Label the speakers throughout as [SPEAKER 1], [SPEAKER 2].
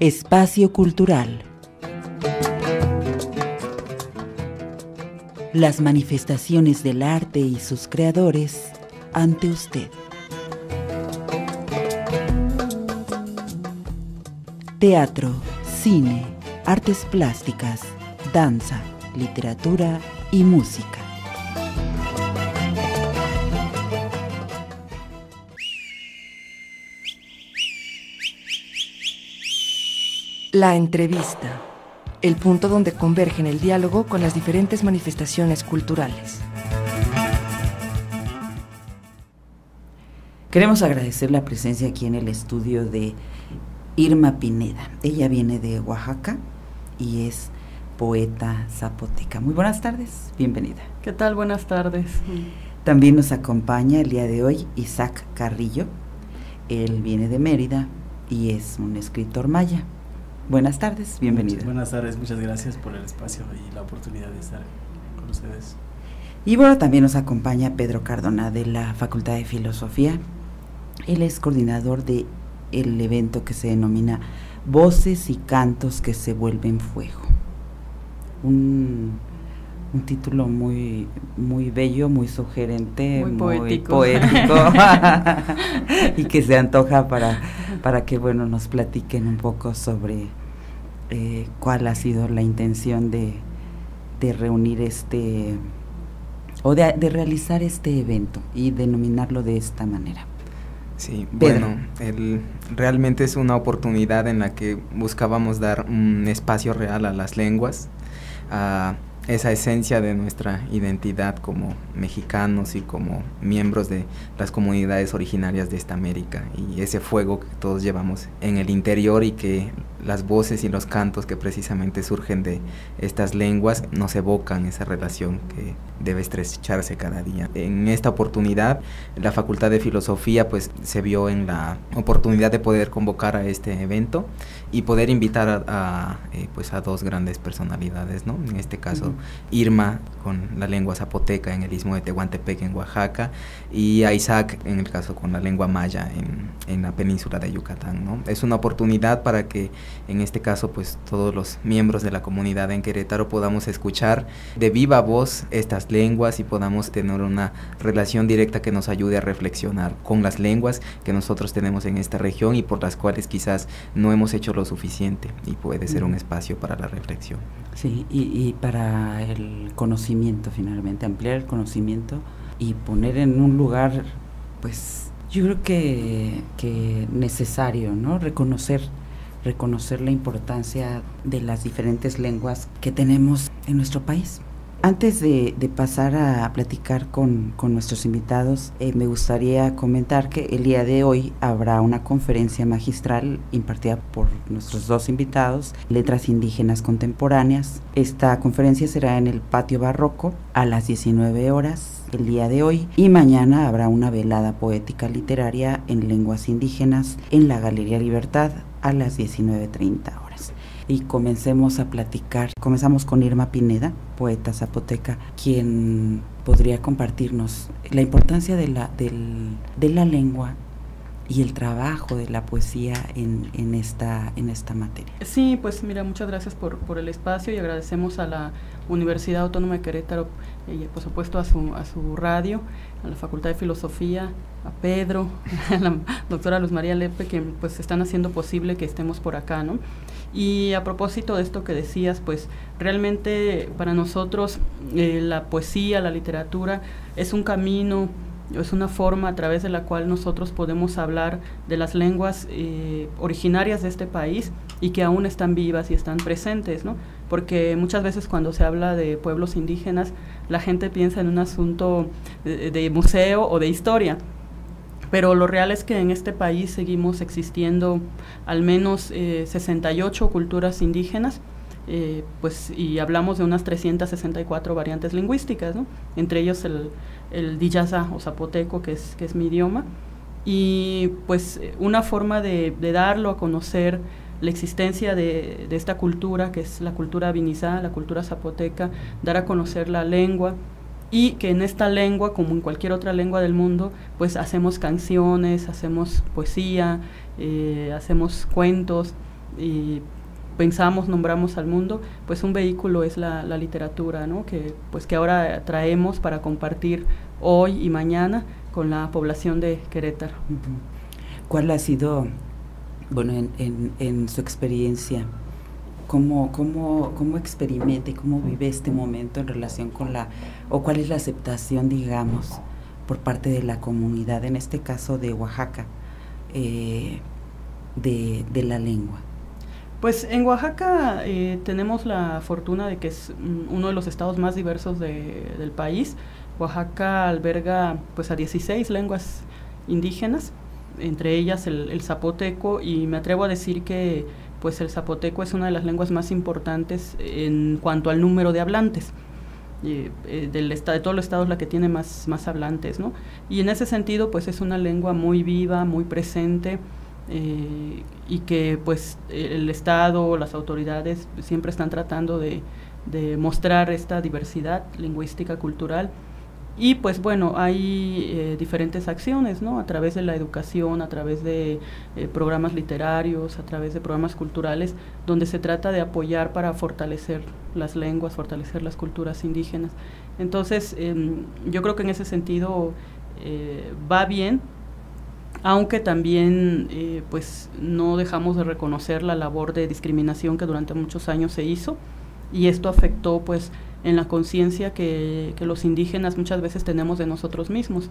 [SPEAKER 1] Espacio Cultural. Las manifestaciones del arte y sus creadores ante usted. Teatro, cine, artes plásticas, danza, literatura y música.
[SPEAKER 2] La entrevista, el punto donde convergen el diálogo con las diferentes manifestaciones culturales.
[SPEAKER 1] Queremos agradecer la presencia aquí en el estudio de Irma Pineda. Ella viene de Oaxaca y es poeta zapoteca. Muy buenas tardes, bienvenida.
[SPEAKER 3] ¿Qué tal? Buenas tardes.
[SPEAKER 1] También nos acompaña el día de hoy Isaac Carrillo. Él viene de Mérida y es un escritor maya. Buenas tardes, bienvenido.
[SPEAKER 4] Buenas tardes, muchas gracias por el espacio y la oportunidad de estar con ustedes.
[SPEAKER 1] Y bueno, también nos acompaña Pedro Cardona de la Facultad de Filosofía. Él es coordinador de el evento que se denomina Voces y Cantos que se vuelven fuego. Un título muy bello, muy sugerente, muy poético y que se antoja para que bueno nos platiquen un poco sobre cuál ha sido la intención de reunir de realizar este evento y denominarlo de esta manera.
[SPEAKER 5] Sí,
[SPEAKER 1] Pedro.
[SPEAKER 5] Bueno, realmente es una oportunidad en la que buscábamos dar un espacio real a las lenguas, a esa esencia de nuestra identidad como mexicanos y como miembros de las comunidades originarias de esta América, y ese fuego que todos llevamos en el interior y que las voces y los cantos que precisamente surgen de estas lenguas nos evocan esa relación que debe estrecharse cada día. En esta oportunidad la Facultad de Filosofía pues se vio en la oportunidad de poder convocar a este evento y poder invitar a dos grandes personalidades, ¿no? En este caso Irma con la lengua zapoteca en el istmo de Tehuantepec en Oaxaca, y a Isaac en el caso con la lengua maya en la península de Yucatán, ¿no? Es una oportunidad para que en este caso pues todos los miembros de la comunidad en Querétaro podamos escuchar de viva voz estas lenguas y podamos tener una relación directa que nos ayude a reflexionar con las lenguas que nosotros tenemos en esta región y por las cuales quizás no hemos hecho lo suficiente, y puede ser un espacio para la reflexión.
[SPEAKER 1] Sí, y para el conocimiento finalmente, ampliar el conocimiento y poner en un lugar, pues yo creo que necesario, ¿no? Reconocer la importancia de las diferentes lenguas que tenemos en nuestro país. Antes de pasar a platicar con nuestros invitados, me gustaría comentar que el día de hoy habrá una conferencia magistral impartida por nuestros dos invitados, Letras Indígenas Contemporáneas. Esta conferencia será en el Patio Barroco a las 19 horas el día de hoy, y mañana habrá una velada poética literaria en lenguas indígenas en la Galería Libertad a las 19:30 horas. Y comencemos a platicar. Comenzamos con Irma Pineda, poeta zapoteca, quien podría compartirnos la importancia de la lengua y el trabajo de la poesía en esta materia.
[SPEAKER 3] Sí, pues mira, muchas gracias por el espacio y agradecemos a la Universidad Autónoma de Querétaro y por supuesto a su radio, a la Facultad de Filosofía, a Pedro, a la doctora Luz María Lepe, que pues están haciendo posible que estemos por acá, ¿no? Y a propósito de esto que decías, pues realmente para nosotros la poesía, la literatura es un camino, es una forma a través de la cual nosotros podemos hablar de las lenguas originarias de este país y que aún están vivas y están presentes, ¿no? Porque muchas veces cuando se habla de pueblos indígenas, la gente piensa en un asunto de museo o de historia, pero lo real es que en este país seguimos existiendo al menos 68 culturas indígenas, y hablamos de unas 364 variantes lingüísticas, ¿no? Entre ellos el diyaza o zapoteco, que es mi idioma, y pues una forma de darlo a conocer la existencia de esta cultura, que es la cultura vinizá, la cultura zapoteca, dar a conocer la lengua, y que en esta lengua, como en cualquier otra lengua del mundo, pues hacemos canciones, hacemos poesía, hacemos cuentos, y pensamos, nombramos al mundo, pues un vehículo es la literatura, ¿no? Que ahora traemos para compartir hoy y mañana con la población de Querétaro.
[SPEAKER 1] ¿Cuál ha sido, bueno, en su experiencia, cómo experimenta y cómo vive este momento en relación con o cuál es la aceptación, digamos, por parte de la comunidad, en este caso de Oaxaca, de la lengua?
[SPEAKER 3] Pues en Oaxaca tenemos la fortuna de que es uno de los estados más diversos del país. Oaxaca alberga pues a 16 lenguas indígenas, entre ellas el zapoteco, y me atrevo a decir que pues el zapoteco es una de las lenguas más importantes en cuanto al número de hablantes. De todos los estados la que tiene más hablantes, ¿no? Y en ese sentido pues es una lengua muy viva, muy presente, y que pues el Estado, las autoridades siempre están tratando de mostrar esta diversidad lingüística, cultural. Y pues bueno, hay diferentes acciones, ¿no? A través de la educación, a través de programas literarios, a través de programas culturales, donde se trata de apoyar para fortalecer las lenguas, fortalecer las culturas indígenas. Entonces, yo creo que en ese sentido va bien, aunque también pues no dejamos de reconocer la labor de discriminación que durante muchos años se hizo, y esto afectó pues en la conciencia que los indígenas muchas veces tenemos de nosotros mismos,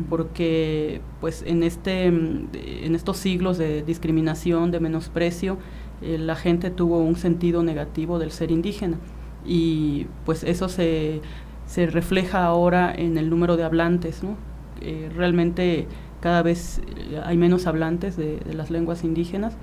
[SPEAKER 3] porque pues en estos siglos de discriminación, de menosprecio, la gente tuvo un sentido negativo del ser indígena, y pues eso se refleja ahora en el número de hablantes, ¿no? Realmente cada vez hay menos hablantes de las lenguas indígenas,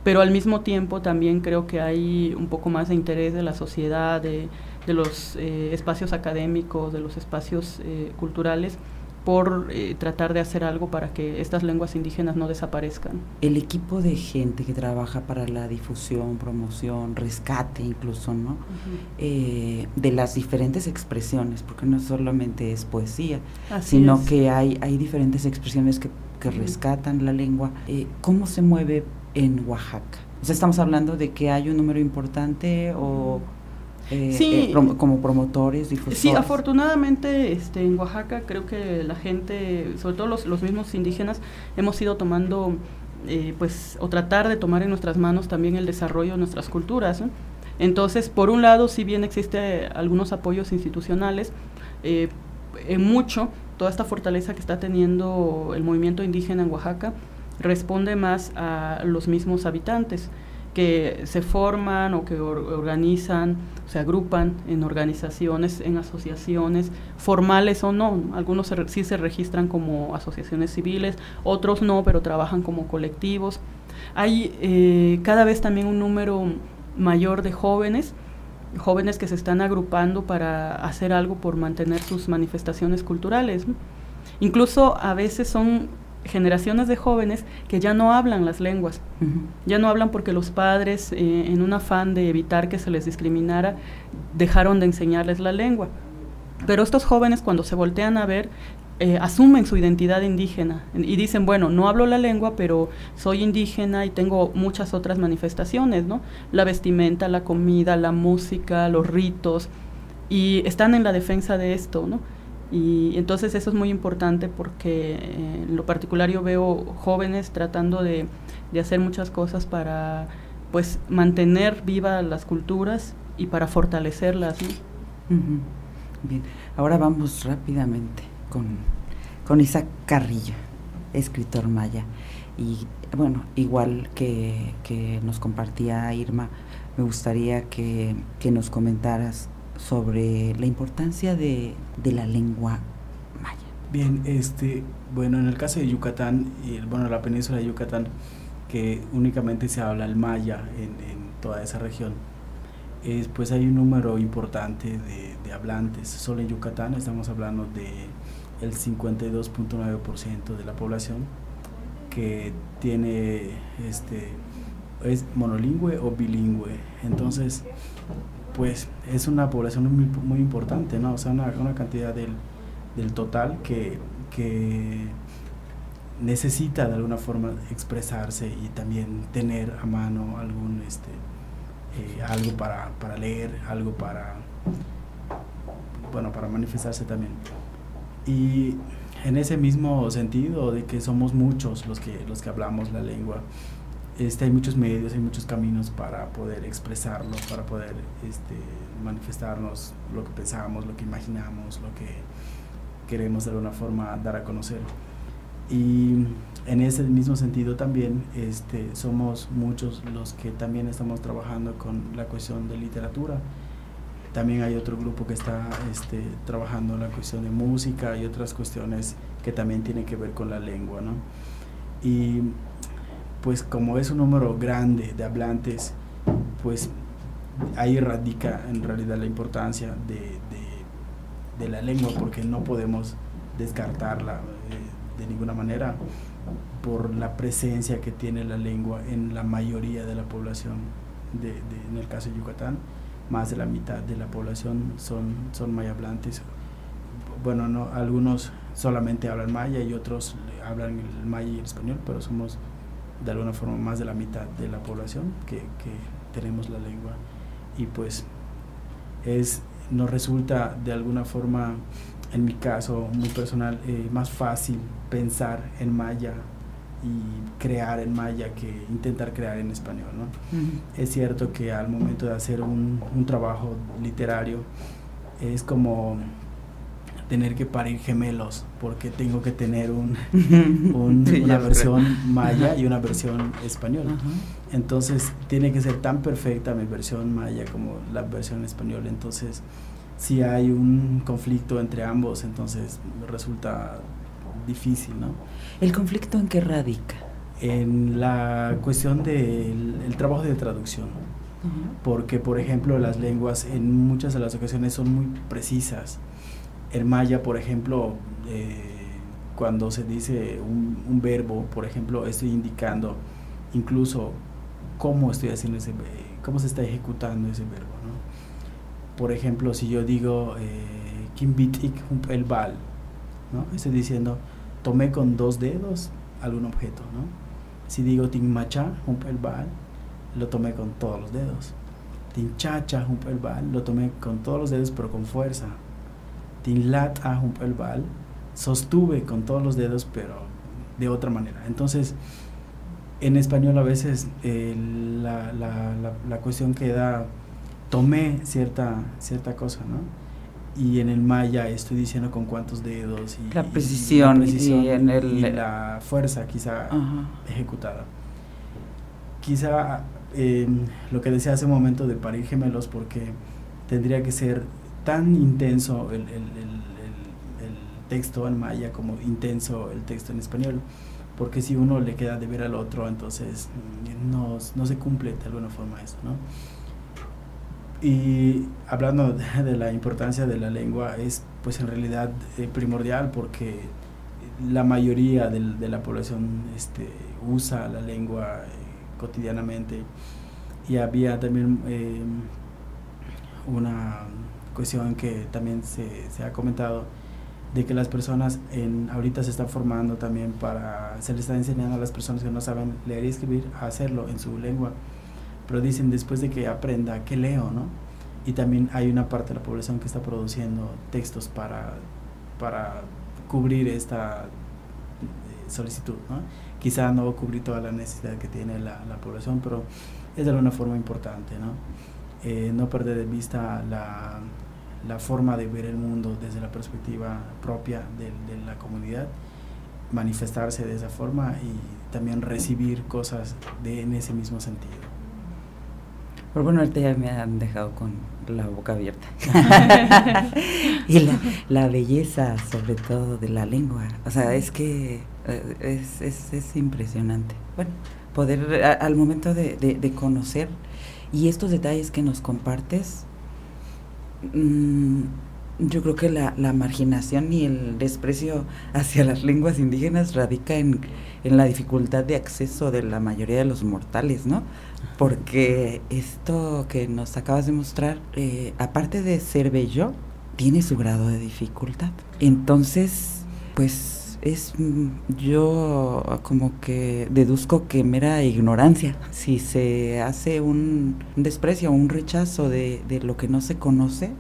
[SPEAKER 3] pero al mismo tiempo también creo que hay un poco más de interés de la sociedad, de los espacios académicos, de los espacios culturales, por tratar de hacer algo para que estas lenguas indígenas no desaparezcan.
[SPEAKER 1] El equipo de gente que trabaja para la difusión, promoción, rescate incluso, ¿no? De las diferentes expresiones, porque no solamente es poesía, sino que hay diferentes expresiones que rescatan la lengua. ¿Cómo se mueve en Oaxaca? O sea, ¿estamos hablando de que hay un número importante o
[SPEAKER 3] sí,
[SPEAKER 1] como promotores, difusores?
[SPEAKER 3] Sí, afortunadamente en Oaxaca creo que la gente, sobre todo los mismos indígenas, hemos ido tomando pues, o tratar de tomar en nuestras manos también el desarrollo de nuestras culturas, ¿no? Entonces, por un lado, si bien existe algunos apoyos institucionales, en mucho, toda esta fortaleza que está teniendo el movimiento indígena en Oaxaca responde más a los mismos habitantes, que se forman o que organizan, se agrupan en organizaciones, en asociaciones, formales o no. Algunos sí se registran como asociaciones civiles, otros no, pero trabajan como colectivos. Hay cada vez también un número mayor de jóvenes que se están agrupando para hacer algo por mantener sus manifestaciones culturales, ¿no? Incluso a veces son generaciones de jóvenes que ya no hablan las lenguas, ya no hablan porque los padres, en un afán de evitar que se les discriminara, dejaron de enseñarles la lengua. Pero estos jóvenes, cuando se voltean a ver, asumen su identidad indígena y dicen, bueno, no hablo la lengua, pero soy indígena y tengo muchas otras manifestaciones, ¿no? La vestimenta, la comida, la música, los ritos, y están en la defensa de esto, ¿no? Y entonces eso es muy importante porque en lo particular yo veo jóvenes tratando de hacer muchas cosas para pues mantener vivas las culturas y para fortalecerlas, ¿no?
[SPEAKER 1] Bien, ahora vamos rápidamente con Isaac Carrillo, escritor maya, y bueno, igual que nos compartía Irma, me gustaría que nos comentaras sobre la importancia de la lengua maya.
[SPEAKER 4] Bien, bueno, en el caso de Yucatán, la península de Yucatán, que únicamente se habla el maya en toda esa región, pues hay un número importante de hablantes. Solo en Yucatán estamos hablando de el 52.9% de la población que tiene es monolingüe o bilingüe. Entonces, pues es una población muy importante, ¿no? O sea, una cantidad del total que necesita de alguna forma expresarse y también tener a mano algún algo para leer, algo para manifestarse también. Y en ese mismo sentido de que somos muchos los que hablamos la lengua, hay muchos medios, hay muchos caminos para poder expresarlo, para poder manifestarnos lo que pensamos, lo que imaginamos, lo que queremos de alguna forma dar a conocer. Y en ese mismo sentido también somos muchos los que también estamos trabajando con la cuestión de literatura. También hay otro grupo que está trabajando en la cuestión de música y otras cuestiones que también tienen que ver con la lengua, ¿no? Y pues como es un número grande de hablantes, pues ahí radica en realidad la importancia de la lengua, porque no podemos descartarla de ninguna manera por la presencia que tiene la lengua en la mayoría de la población. En el caso de Yucatán, más de la mitad de la población son mayablantes. Bueno, no, algunos solamente hablan maya y otros hablan el maya y el español, pero somos de alguna forma más de la mitad de la población que tenemos la lengua. Y pues nos resulta de alguna forma, en mi caso muy personal, más fácil pensar en maya y crear en maya que intentar crear en español, ¿no? Es cierto que al momento de hacer un trabajo literario es como tener que parir gemelos, porque tengo que tener una versión maya y una versión española. Entonces tiene que ser tan perfecta mi versión maya como la versión española. Entonces si hay un conflicto entre ambos, entonces resulta difícil, ¿no?
[SPEAKER 1] ¿El conflicto en qué radica?
[SPEAKER 4] En la cuestión del trabajo de traducción. Porque, por ejemplo, las lenguas en muchas de las ocasiones son muy precisas. En maya, por ejemplo, cuando se dice un verbo, por ejemplo, estoy indicando incluso cómo estoy haciendo cómo se está ejecutando ese verbo, ¿no? Por ejemplo, si yo digo Kimbitik el bal, ¿no? Estoy diciendo tomé con 2 dedos algún objeto, ¿no? Si digo Tinmacha el bal, lo tomé con todos los dedos. Tinchacha el bal, lo tomé con todos los dedos pero con fuerza. Tinlat el bal, sostuve con todos los dedos pero de otra manera. Entonces en español a veces la cuestión queda, tomé cierta cosa, ¿no? Y en el maya estoy diciendo con cuántos dedos y
[SPEAKER 1] la precisión
[SPEAKER 4] y la fuerza quizá ejecutada. Quizá lo que decía hace un momento de parir gemelos, porque tendría que ser tan intenso el texto en maya como intenso el texto en español, porque si uno le queda de ver al otro, entonces no se cumple de alguna forma eso, ¿no? Y hablando de la importancia de la lengua, es pues en realidad primordial, porque la mayoría de la población usa la lengua cotidianamente. Y había también una cuestión que también se ha comentado, de que las personas ahorita se están formando también se les está enseñando a las personas que no saben leer y escribir a hacerlo en su lengua. Pero dicen, después de que aprenda, ¿qué leo, no? Y también hay una parte de la población que está produciendo textos para cubrir esta solicitud, ¿no? Quizá no va a cubrir toda la necesidad que tiene la población, pero es de alguna forma importante, ¿no? No perder de vista la forma de ver el mundo desde la perspectiva propia de la comunidad, manifestarse de esa forma y también recibir cosas en ese mismo sentido.
[SPEAKER 1] Pero bueno, ahorita ya me han dejado con la boca abierta. Y la belleza, sobre todo, de la lengua. O sea, es que es impresionante. Bueno, poder, al momento de conocer, y estos detalles que nos compartes, yo creo que la marginación y el desprecio hacia las lenguas indígenas radica en la dificultad de acceso de la mayoría de los mortales, ¿no? Porque esto que nos acabas de mostrar, aparte de ser bello, tiene su grado de dificultad. Entonces, pues yo como que deduzco que mera ignorancia. Si se hace un desprecio o un rechazo de lo que no se conoce,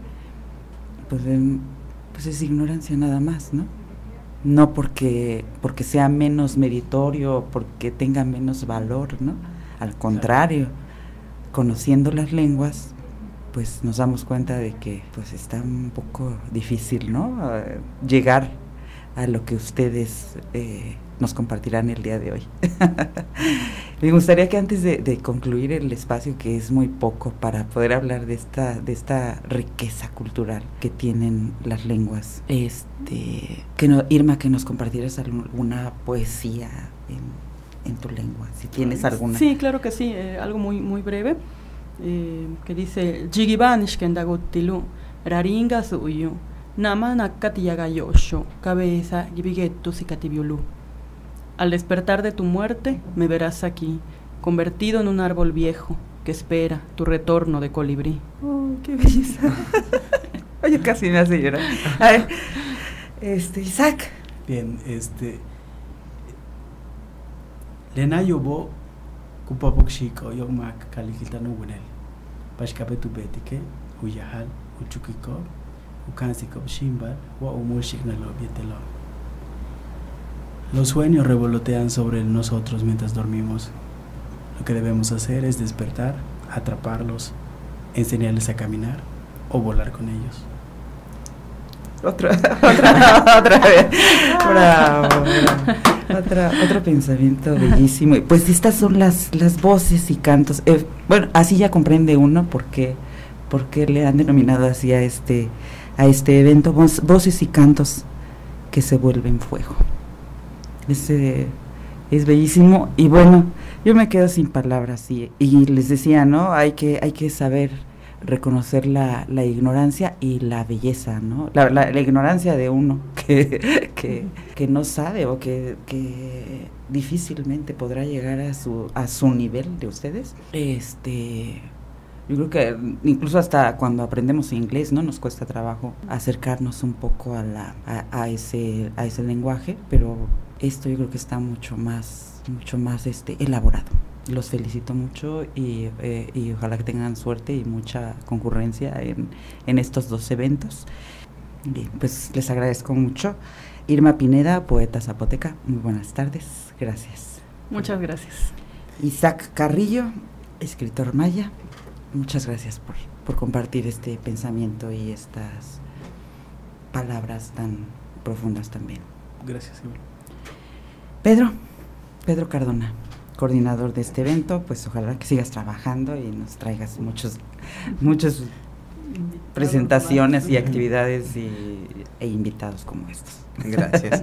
[SPEAKER 1] pues es ignorancia nada más, ¿no? No porque sea menos meritorio, porque tenga menos valor, ¿no? Al contrario, conociendo las lenguas, pues nos damos cuenta de que pues está un poco difícil, ¿no? Llegar a lo que ustedes nos compartirán el día de hoy. Me gustaría que antes de concluir el espacio, que es muy poco para poder hablar de esta riqueza cultural que tienen las lenguas, Irma, que nos compartieras alguna poesía en tu lengua, si tienes alguna.
[SPEAKER 3] Sí, claro que sí, algo muy, muy breve, que dice: Jigibanishkendagotilu, raringa suyu, nama nakatiyagayosho, cabeza gibigetu sikatibiulu. Al despertar de tu muerte, me verás aquí, convertido en un árbol viejo que espera tu retorno de colibrí.
[SPEAKER 1] ¡Oh, qué belleza! Oye, casi me hace llorar. A ver, Isaac.
[SPEAKER 4] Bien, Lena yobo kupapokshiko yogmak kalikitanu bunel. Pashkapetu betike, uyahal, uchukiko, ukansiko shimbal, wa umushiknalo bietelo. Los sueños revolotean sobre nosotros mientras dormimos. Lo que debemos hacer es despertar, atraparlos, enseñarles a caminar o volar con ellos.
[SPEAKER 1] Otra vez. Bravo. Otro pensamiento bellísimo. Pues estas son las voces y cantos. Bueno, así ya comprende uno por qué le han denominado así a este evento, voces y cantos que se vuelven fuego. Es bellísimo. Y bueno, yo me quedo sin palabras y les decía, ¿no? Hay que saber reconocer la ignorancia y la belleza, ¿no? La ignorancia de uno que no sabe o que difícilmente podrá llegar a su nivel de ustedes. Yo creo que incluso hasta cuando aprendemos inglés, ¿no? Nos cuesta trabajo acercarnos un poco a ese lenguaje, pero esto yo creo que está mucho más elaborado. Los felicito mucho y ojalá que tengan suerte y mucha concurrencia en estos dos eventos. Bien, pues les agradezco mucho. Irma Pineda, poeta zapoteca, muy buenas tardes, gracias.
[SPEAKER 3] Muchas gracias.
[SPEAKER 1] Isaac Carrillo, escritor maya, muchas gracias por compartir este pensamiento y estas palabras tan profundas también.
[SPEAKER 4] Gracias, Iván.
[SPEAKER 1] Pedro Cardona, coordinador de este evento, pues ojalá que sigas trabajando y nos traigas muchas presentaciones y actividades e invitados como estos.
[SPEAKER 5] Gracias.